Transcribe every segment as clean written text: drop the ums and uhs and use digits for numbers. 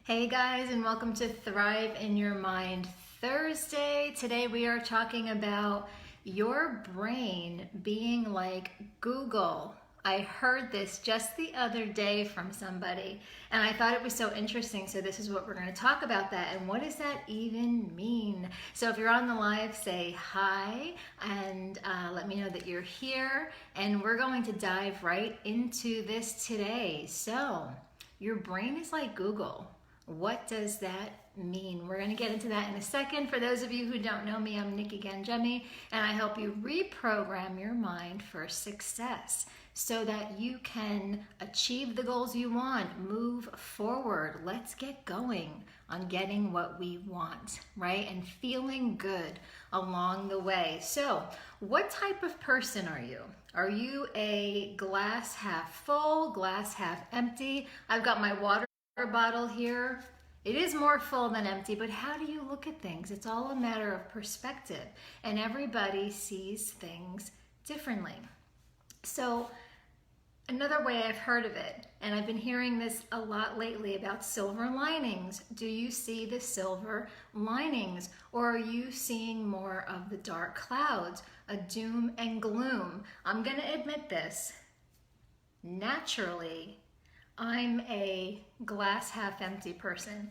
Hey guys, and welcome to Thrive in Your Mind Thursday. Today we are talking about your brain being like Google. I heard this just the other day from somebody and I thought it was so interesting. So this is what we're going to talk about that. And what does that even mean? So if you're on the live, say hi and let me know that you're here. And we're going to dive right into this today. So your brain is like Google. What does that mean? We're going to get into that in a second. For those of you who don't know me, I'm Nikki Genjemi, and I help you reprogram your mind for success so that you can achieve the goals you want, move forward. Let's get going on getting what we want, right? And feeling good along the way. So, what type of person are you? Are you a glass half full, glass half empty? I've got my water bottle here. It is more full than empty, but how do you look at things? It's all a matter of perspective, and everybody sees things differently. So another way I've heard of it, and I've been hearing this a lot lately about silver linings. Do you see the silver linings, or are you seeing more of the dark clouds, a doom and gloom? I'm going to admit this. Naturally, I'm a glass half empty person.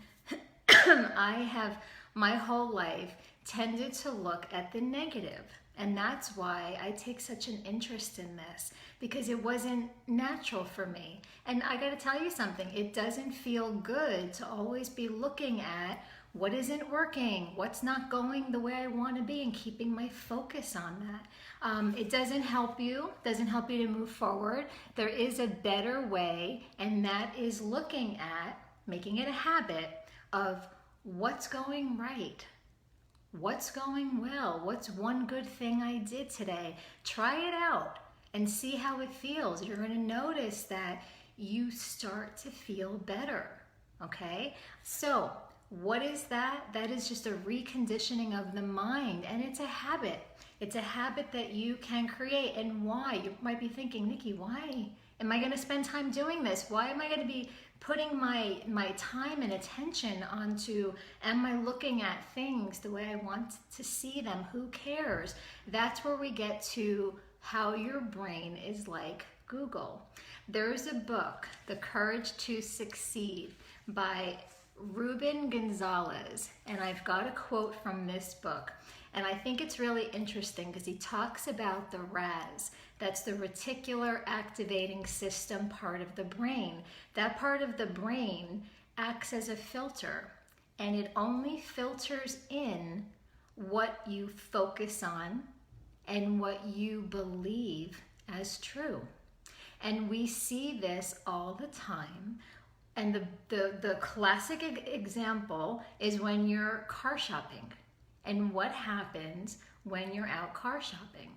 I have my whole life tended to look at the negative. And that's why I take such an interest in this, because it wasn't natural for me. And I got to tell you something, it doesn't feel good to always be looking at what isn't working, what's not going the way I want to be, and keeping my focus on that. It doesn't help you to move forward. There is a better way, and that is looking at, making it a habit of what's going right. What's going well? What's one good thing I did today? Try it out and see how it feels. You're going to notice that you start to feel better, okay? So what is that? That is just a reconditioning of the mind, and it's a habit. It's a habit that you can create. And why? You might be thinking, Nikki, why am I going to spend time doing this? Why am I going to be putting my time and attention onto, am I looking at things the way I want to see them? Who cares? That's where we get to how your brain is like Google. There's a book, The Courage to Succeed, by Ruben Gonzalez, and I've got a quote from this book, and I think it's really interesting because he talks about the RAS. That's the reticular activating system part of the brain. That part of the brain acts as a filter, and it only filters in what you focus on and what you believe as true. And we see this all the time. And the classic example is when you're car shopping. And what happens when you're out car shopping?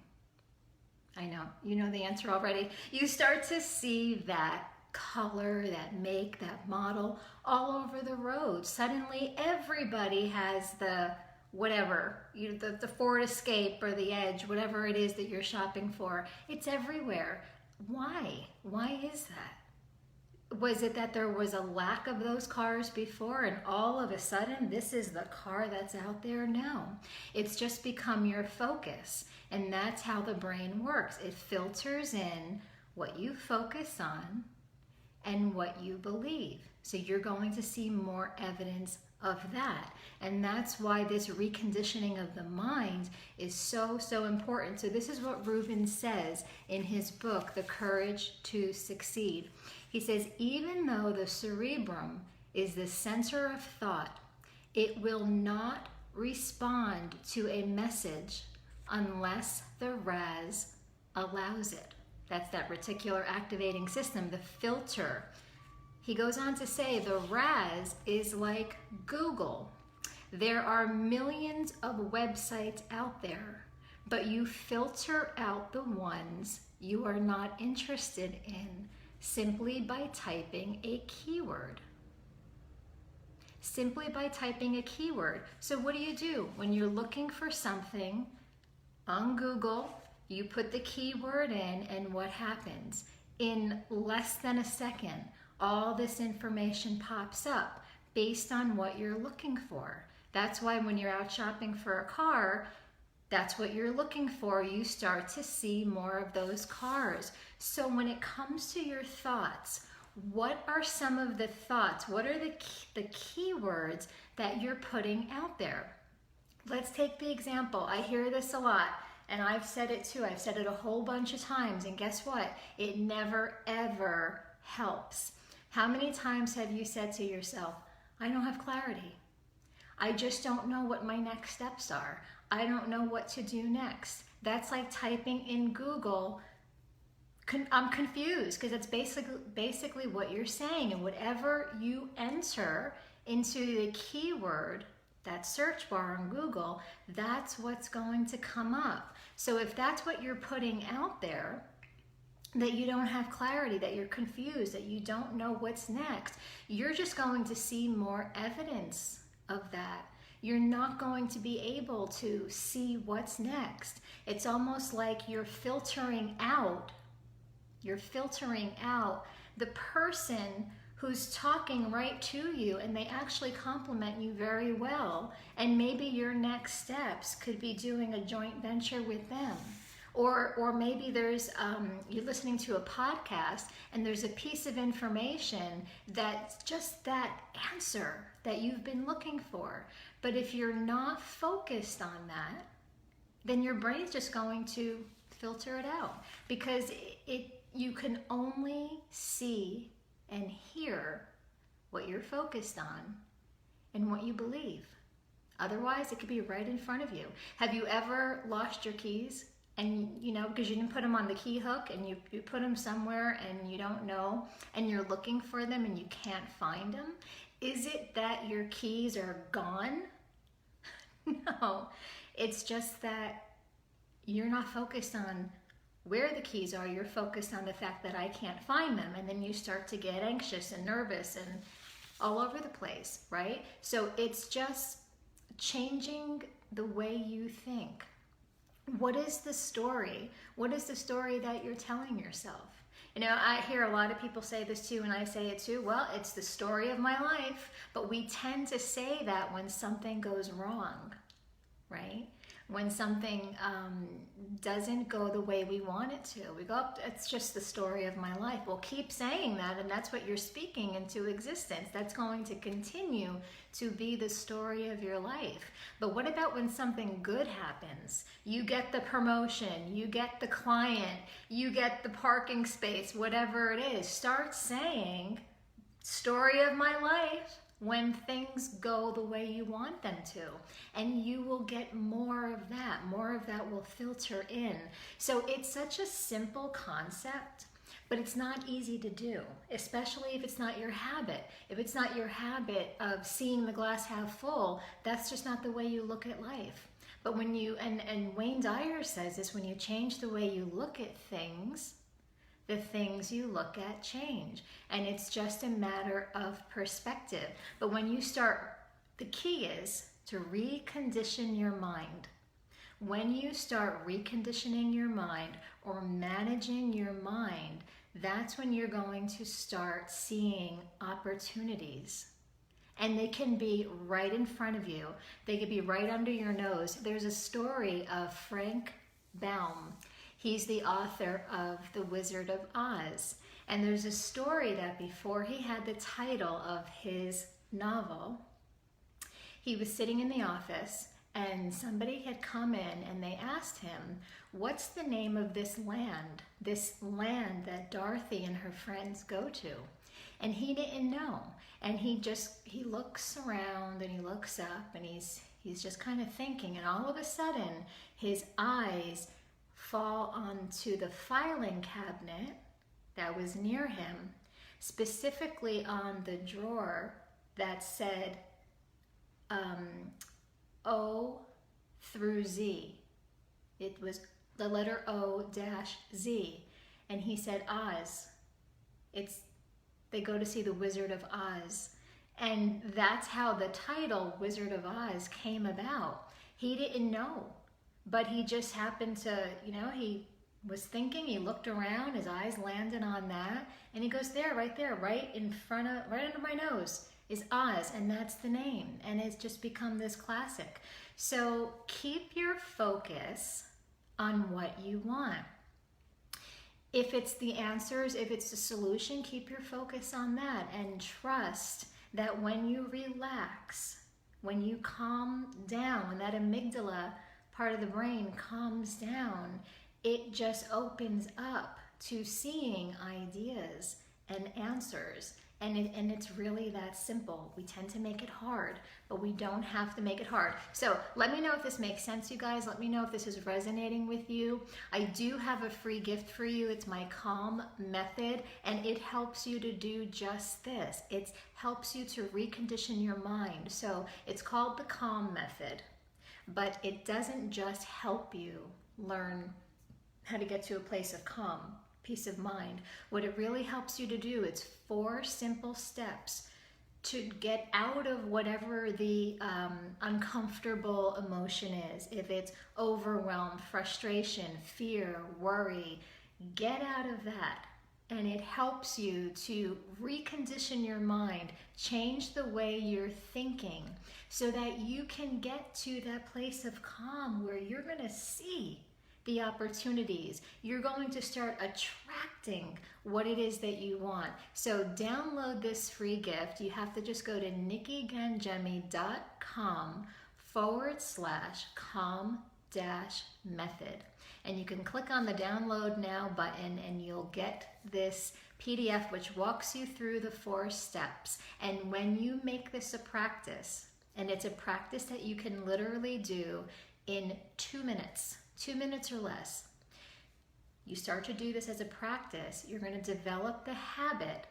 I know, you know the answer already. You start to see that color, that make, that model all over the road. Suddenly everybody has the whatever, the Ford Escape or the Edge, whatever it is that you're shopping for. It's everywhere. Why? Why is that? Was it that there was a lack of those cars before and all of a sudden this is the car that's out there? No, it's just become your focus, and that's how the brain works. It filters in what you focus on and what you believe. So you're going to see more evidence of that. And that's why this reconditioning of the mind is so, so important. So this is what Ruben says in his book, The Courage to Succeed. He says, even though the cerebrum is the center of thought, it will not respond to a message unless the RAS allows it. That's that reticular activating system, the filter. He goes on to say the RAS is like Google. There are millions of websites out there, but you filter out the ones you are not interested in simply by typing a keyword. Simply by typing a keyword. So what do? When you're looking for something on Google, you put the keyword in, and what happens? In less than a second, all this information pops up based on what you're looking for. That's why when you're out shopping for a car, that's what you're looking for. You start to see more of those cars. So when it comes to your thoughts, what are some of the thoughts? What are the keywords that you're putting out there? Let's take the example. I hear this a lot, and I've said it too. I've said it a whole bunch of times, and guess what? It never, ever helps. How many times have you said to yourself, I don't have clarity. I just don't know what my next steps are. I don't know what to do next. That's like typing in Google, I'm confused, because that's basically what you're saying. And whatever you enter into the keyword, that search bar on Google, that's what's going to come up. So if that's what you're putting out there, that you don't have clarity, that you're confused, that you don't know what's next, you're just going to see more evidence of that. You're not going to be able to see what's next. It's almost like you're filtering out the person who's talking right to you, and they actually compliment you very well. And maybe your next steps could be doing a joint venture with them. Or maybe there's, you're listening to a podcast and there's a piece of information that's just that answer that you've been looking for. But if you're not focused on that, then your brain's just going to filter it out, because you can only see and hear what you're focused on and what you believe. Otherwise, it could be right in front of you. Have you ever lost your keys? And because you didn't put them on the key hook, and you put them somewhere and you don't know, and you're looking for them and you can't find them? Is it that your keys are gone? No, it's just that you're not focused on where the keys are. You're focused on the fact that I can't find them, and then you start to get anxious and nervous and all over the place, right? So it's just changing the way you think. What is the story? What is the story that you're telling yourself? I hear a lot of people say this too, and I say it too. Well, it's the story of my life. But we tend to say that when something goes wrong, right? When something doesn't go the way we want it to. We go, oh, it's just the story of my life. Well, keep saying that, and that's what you're speaking into existence. That's going to continue to be the story of your life. But what about when something good happens? You get the promotion, you get the client, you get the parking space, whatever it is. Start saying, story of my life, when things go the way you want them to. And you will get more of that. More of that will filter in. So it's such a simple concept, but it's not easy to do, especially if it's not your habit. If it's not your habit of seeing the glass half full, that's just not the way you look at life. But when you, and Wayne Dyer says this, when you change the way you look at things, the things you look at change. And it's just a matter of perspective. But when you start, the key is to recondition your mind. When you start reconditioning your mind or managing your mind, that's when you're going to start seeing opportunities. And they can be right in front of you. They could be right under your nose. There's a story of Frank Baum. He's the author of The Wizard of Oz. And there's a story that before he had the title of his novel, he was sitting in the office and somebody had come in and they asked him, what's the name of this land that Dorothy and her friends go to? And he didn't know. And he looks around and he looks up and he's just kind of thinking, and all of a sudden his eyes fall onto the filing cabinet that was near him, specifically on the drawer that said O through Z. It was the letter O-Z. And he said, Oz. They go to see the Wizard of Oz. And that's how the title Wizard of Oz came about. He didn't know, but he just happened to, he was thinking, he looked around, his eyes landed on that, and he goes, right there, right under my nose. is Oz, and that's the name, and it's just become this classic. So keep your focus on what you want. If it's the answers, if it's the solution, keep your focus on that and trust that when you relax, when you calm down, when that amygdala part of the brain calms down, it just opens up to seeing ideas and answers. And it's really that simple. We tend to make it hard, but we don't have to make it hard. So let me know if this makes sense, you guys. Let me know if this is resonating with you. I do have a free gift for you. It's my Calm method, and it helps you to do just this. It helps you to recondition your mind. So it's called the Calm method, but it doesn't just help you learn how to get to a place of calm, peace of mind. What it really helps you to do, it's 4 simple steps to get out of whatever the uncomfortable emotion is. If it's overwhelm, frustration, fear, worry, get out of that. And it helps you to recondition your mind, change the way you're thinking so that you can get to that place of calm where you're going to see the opportunities. You're going to start attracting what it is that you want. So download this free gift. You have to just go to nikkiganjemi.com/calm-method. And you can click on the download now button and you'll get this PDF which walks you through the 4 steps. And when you make this a practice, and it's a practice that you can literally do in 2 minutes, 2 minutes or less. You start to do this as a practice, you're going to develop the habit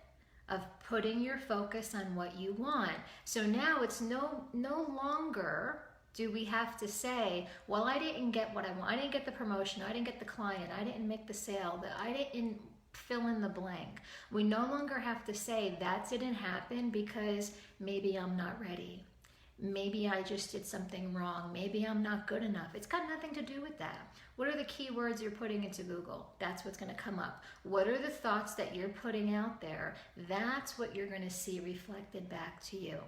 of putting your focus on what you want. So now it's no longer do we have to say, well, I didn't get what I want. I didn't get the promotion. I didn't get the client. I didn't make the sale. I didn't fill in the blank. We no longer have to say that didn't happen because maybe I'm not ready. Maybe I just did something wrong. Maybe I'm not good enough. It's got nothing to do with that. What are the keywords you're putting into Google? That's what's going to come up. What are the thoughts that you're putting out there? That's what you're going to see reflected back to you.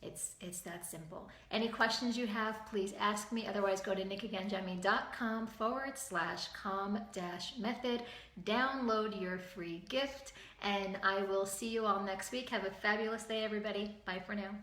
It's that simple. Any questions you have, please ask me. Otherwise, go to nikkiganjemi.com/calm-method. Download your free gift, and I will see you all next week. Have a fabulous day, everybody. Bye for now.